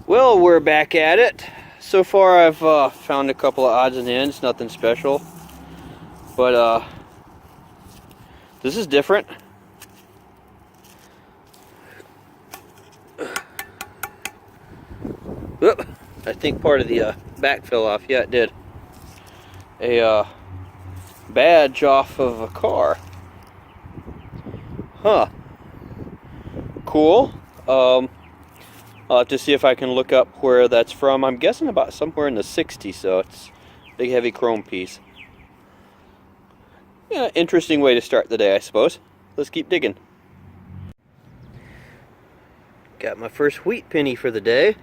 Well, we're back at it. So far I've found a couple of odds and ends, nothing special. But this is different. Oop, I think part of the back fell off. Yeah, it did. A badge off of a car. Huh. Cool. I'll have to see if I can look up where that's from. I'm guessing about somewhere in the 60s, so it's a big heavy chrome piece. Yeah, interesting way to start the day, I suppose. Let's keep digging. Got my first wheat penny for the day.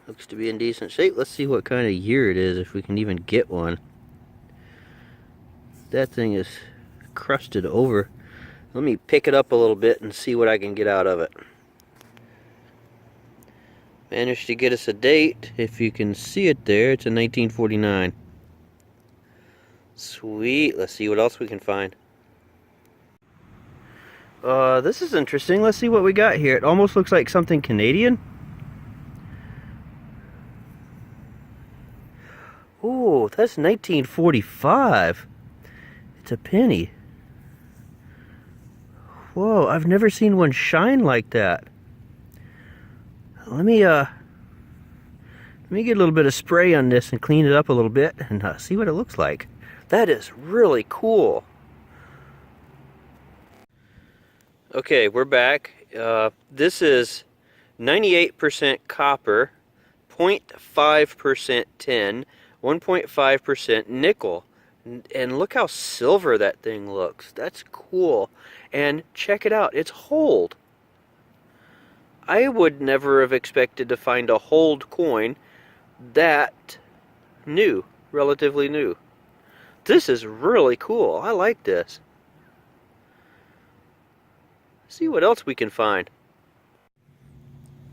Looks to be in decent shape. Let's see what kind of year it is, if we can even get one. That thing is crusted over. Let me pick it up a little bit and see what I can get out of it. Managed to get us a date. If you can see it there, it's in 1949. Sweet. Let's see what else we can find. This is interesting. Let's see what we got here. It almost looks like something Canadian. Oh, that's 1945. It's a penny. Whoa, I've never seen one shine like that. Let me get a little bit of spray on this and clean it up a little bit and see what it looks like. That is really cool. Okay, we're back. This is 98% copper, 0.5% tin, 1.5% nickel. And look how silver that thing looks. That's cool. And check it out, it's hold. I would never have expected to find a hold coin that new, relatively new. This is really cool. I like this. See what else we can find.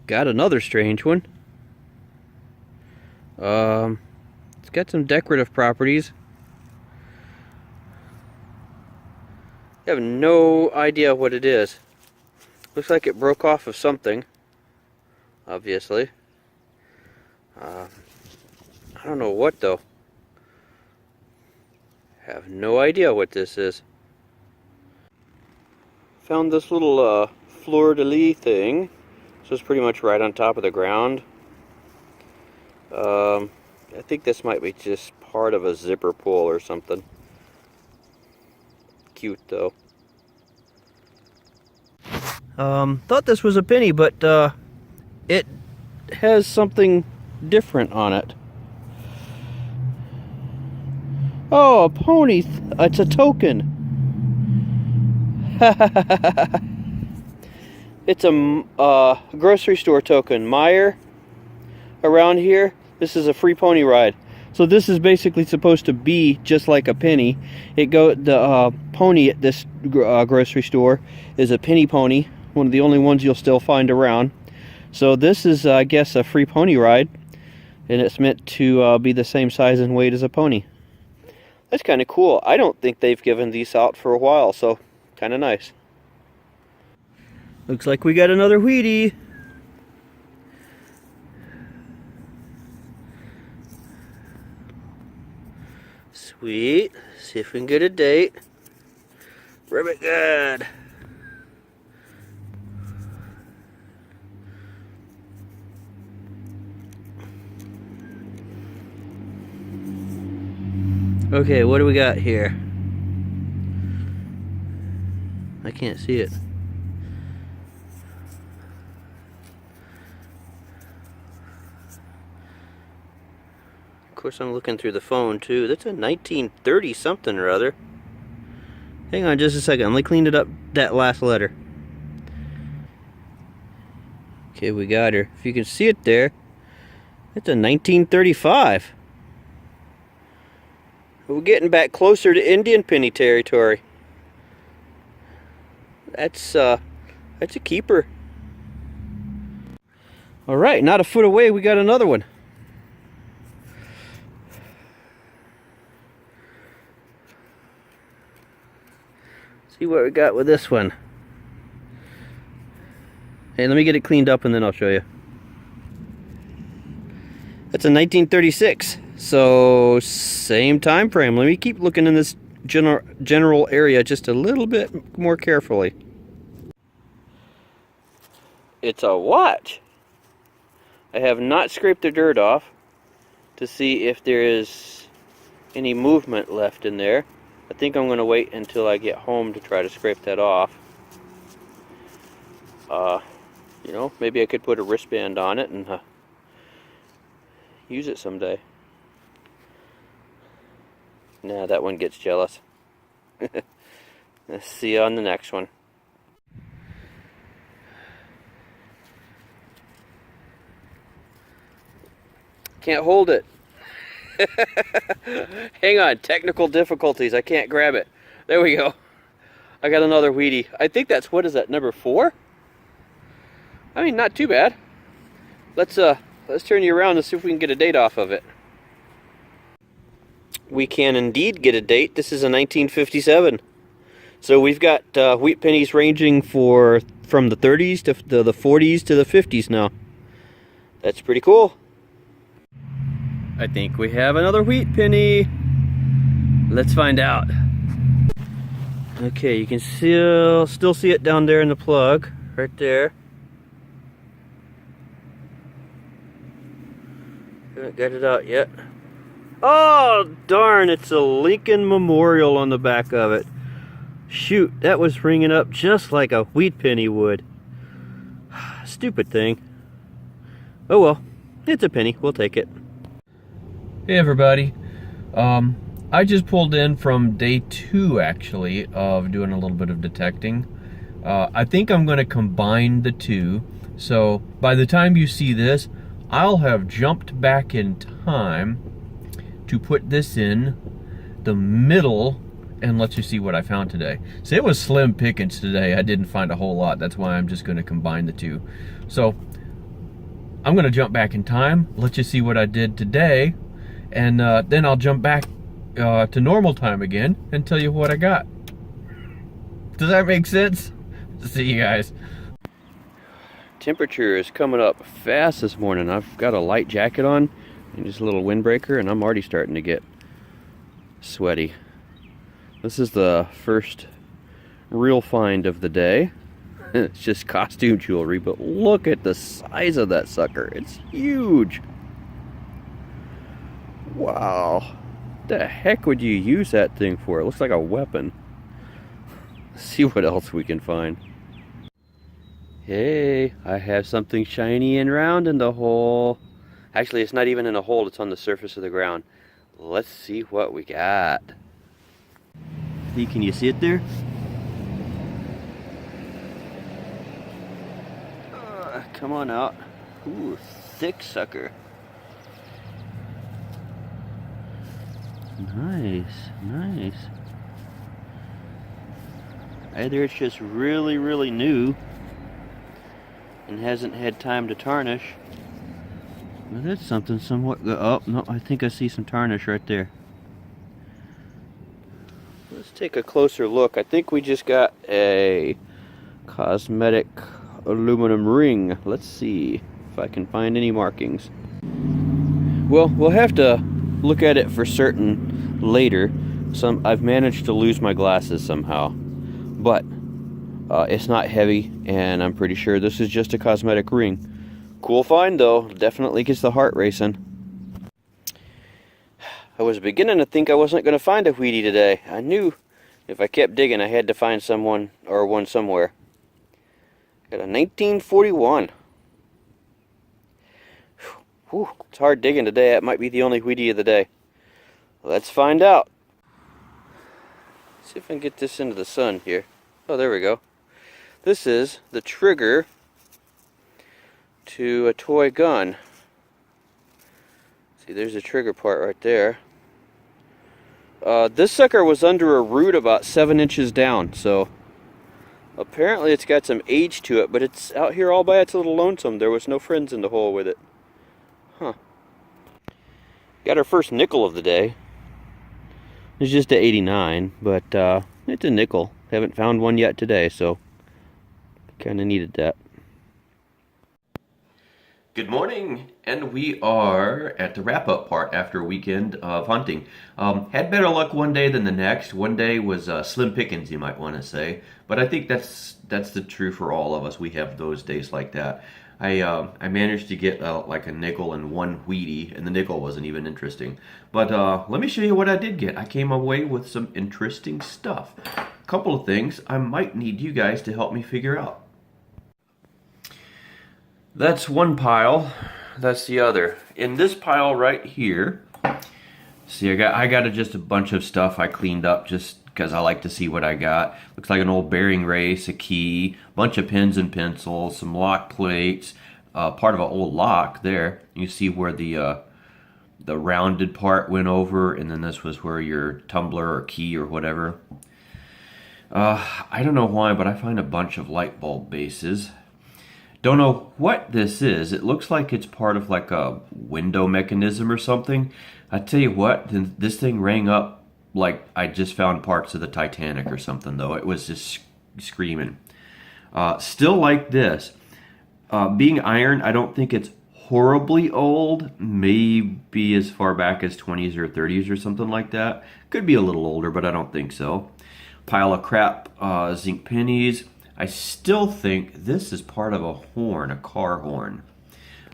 Got another strange one. It's got some decorative properties. I have no idea what it is. Looks like it broke off of something, obviously. I don't know what though. Have no idea what this is. Found this little fleur-de-lis thing. So it's pretty much right on top of the ground. I think this might be just part of a zipper pull or something. Cute though. Thought this was a penny, but it has something different on it. Oh, a pony. It's a token. It's a grocery store token. Meyer around here. This is a free pony ride. So this is basically supposed to be just like a penny. The pony at this grocery store is a penny pony, one of the only ones you'll still find around. So this is, I guess, a free pony ride, and it's meant to be the same size and weight as a pony. That's kind of cool. I don't think they've given these out for a while, so kind of nice. Looks like we got another Wheatie. Sweet. See if we can get a date. Ribbit good. Okay, what do we got here? I can't see it. Of course, I'm looking through the phone too. That's a 1930 something or other. Hang on just a second. Let me clean it up, that last letter. Okay, we got her. If you can see it there, it's a 1935. We're getting back closer to Indian penny territory. That's a keeper. All right, not a foot away, we got another one. See what we got with this one. Hey, let me get it cleaned up and then I'll show you. That's a 1936, so same time frame. Let me keep looking in this general area just a little bit more carefully. It's a watch. I have not scraped the dirt off to see if there is any movement left in there. I think I'm going to wait until I get home to try to scrape that off. You know, maybe I could put a wristband on it and use it someday. Nah, that one gets jealous. Let's see you on the next one. Can't hold it. Hang on, technical difficulties. I can't grab it. There we go. I got another Wheatie. I think that's, what is that, number 4? I mean, not too bad. Let's turn you around and see if we can get a date off of it. We can indeed get a date. This is a 1957. So we've got wheat pennies ranging from the 30s to the 40s to the 50s now. That's pretty cool. I think we have another wheat penny. Let's find out. Okay, you can still see it down there in the plug, right there. Haven't got it out yet. Oh, darn, it's a Lincoln Memorial on the back of it. Shoot, that was ringing up just like a wheat penny would. Stupid thing. Oh well, it's a penny, we'll take it. Hey everybody, I just pulled in from day 2 actually of doing a little bit of detecting. I think I'm going to combine the two, so by the time you see this, I'll have jumped back in time to put this in the middle and let you see what I found today. So it was slim pickings today. I didn't find a whole lot. That's why I'm just going to combine the two. So I'm going to jump back in time, let you see what I did today, and then I'll jump back to normal time again and tell you what I got. Does that make sense? See you guys. Temperature is coming up fast this morning. I've got a light jacket on and just a little windbreaker, and I'm already starting to get sweaty. This is the first real find of the day. It's just costume jewelry, but look at the size of that sucker. It's huge. Wow. The heck would you use that thing for? It looks like a weapon. Let's see what else we can find. Hey, I have something shiny and round in the hole. Actually, it's not even in a hole, it's on the surface of the ground. Let's see what we got. Hey, can you see it there? Come on out. Ooh, thick sucker. Nice, nice. Either it's just really, really new and hasn't had time to tarnish. Well, that's something somewhat. Oh, no, I think I see some tarnish right there. Let's take a closer look. I think we just got a cosmetic aluminum ring. Let's see if I can find any markings. Well, we'll have to look at it for certain later. I've managed to lose my glasses somehow, but it's not heavy, and I'm pretty sure this is just a cosmetic ring. Cool find though, definitely gets the heart racing. I was beginning to think I wasn't going to find a Wheatie today. I knew if I kept digging I had to find someone or one somewhere. Got a 1941. Whew, it's hard digging today. That might be the only Wheatie of the day. Let's find out. See if I can get this into the sun here. Oh, there we go. This is the trigger to a toy gun. See, there's the trigger part right there. This sucker was under a root about 7 inches down, so apparently it's got some age to it, but it's out here all by its little lonesome. There was no friends in the hole with it. Huh. Got our first nickel of the day. It's just a 89, but it's a nickel. Haven't found one yet today, so kind of needed that. Good morning, and we are at the wrap-up part after a weekend of hunting. Had better luck one day than the next. One day was slim pickings, you might want to say, but I think that's the true for all of us. We have those days like that. I managed to get like a nickel and one Wheatie, and the nickel wasn't even interesting. But let me show you what I did get. I came away with some interesting stuff. A couple of things I might need you guys to help me figure out. That's one pile. That's the other. In this pile right here, see, I got just a bunch of stuff I cleaned up just because I like to see what I got. Looks like an old bearing race, a key, a bunch of pens and pencils, some lock plates, part of an old lock there. You see where the rounded part went over, and then this was where your tumbler or key or whatever. I don't know why, but I find a bunch of light bulb bases. Don't know what this is. It looks like it's part of like a window mechanism or something. I tell you what, this thing rang up like I just found parts of the Titanic or something, though. It was just screaming. Still like this. Being iron, I don't think it's horribly old. Maybe as far back as 20s or 30s or something like that. Could be a little older, but I don't think so. Pile of crap zinc pennies. I still think this is part of a horn, a car horn.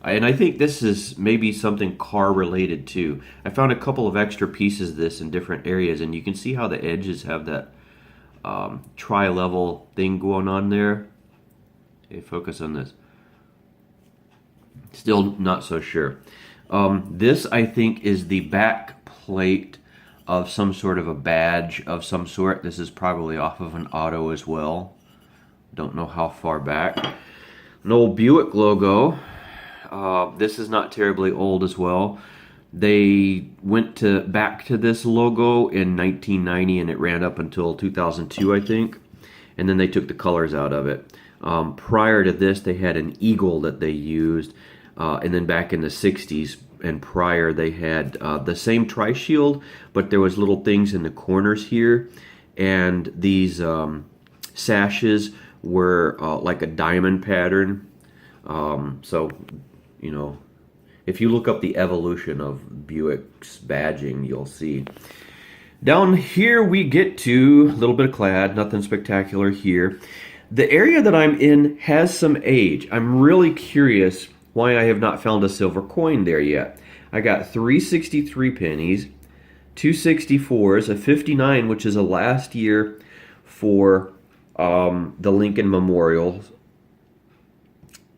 And I think this is maybe something car related too. I found a couple of extra pieces of this in different areas, and you can see how the edges have that tri-level thing going on there. Okay, focus on this. Still not so sure. This, I think, is the back plate of some sort of a badge of some sort. This is probably off of an auto as well. Don't know how far back. An old Buick logo. This is not terribly old as well. They went back to this logo in 1990, and it ran up until 2002, I think. And then they took the colors out of it. Prior to this, they had an eagle that they used. And then back in the 60s and prior, they had the same tri-shield, but there was little things in the corners here. And these sashes were like a diamond pattern. So, you know, if you look up the evolution of Buick's badging, you'll see. Down here we get to a little bit of clad, nothing spectacular here. The area that I'm in has some age. I'm really curious why I have not found a silver coin there yet. I got 363 pennies, 264s, a 59, which is a last year for the Lincoln Memorial.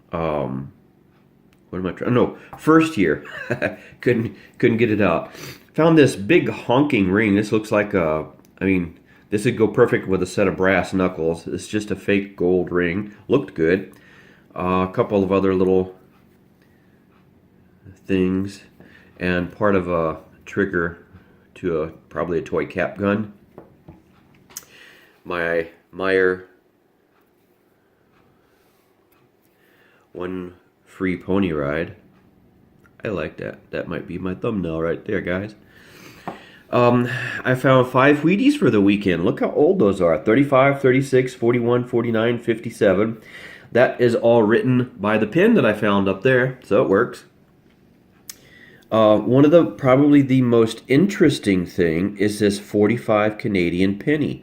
What am I trying? No, first year. couldn't get it out. Found this big honking ring. This looks like a. I mean, this would go perfect with a set of brass knuckles. It's just a fake gold ring. Looked good. A couple of other little things, and part of a trigger to probably a toy cap gun. My Meyer one free pony ride. I like that. That might be my thumbnail right there, guys. I found 5 Wheaties for the weekend. Look how old those are. 35, 36, 41, 49, 57. That is all written by the pen that I found up there, so it works. One of the probably the most interesting thing is this 45 Canadian penny.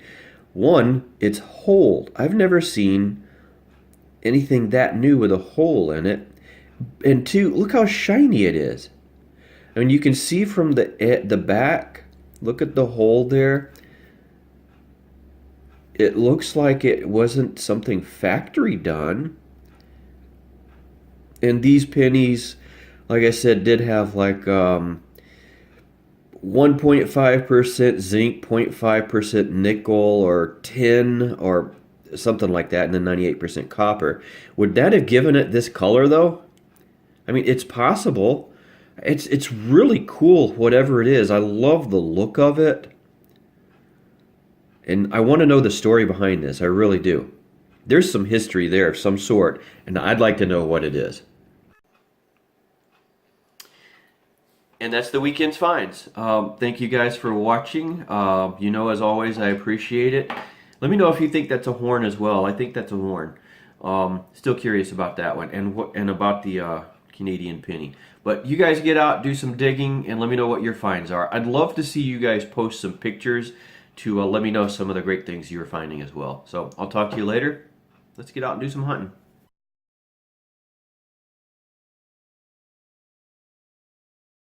One, it's holed. I've never seen anything that new with a hole in it. And two, look how shiny it is. I mean, you can see from the back, look at the hole there. It looks like it wasn't something factory done. And these pennies, like I said, did have like 1.5% zinc, 0.5% nickel, or tin, or something like that, and then 98% copper. Would that have given it this color, though? I mean, it's possible. It's really cool, whatever it is. I love the look of it. And I want to know the story behind this. I really do. There's some history there of some sort, and I'd like to know what it is. And that's the weekend's finds. Thank you guys for watching. You know, as always, I appreciate it. Let me know if you think that's a horn as well. I think that's a horn. Still curious about that one. And about the Canadian penny. But you guys get out, do some digging, and let me know what your finds are. I'd love to see you guys post some pictures to let me know some of the great things you're finding as well. So I'll talk to you later. Let's get out and do some hunting.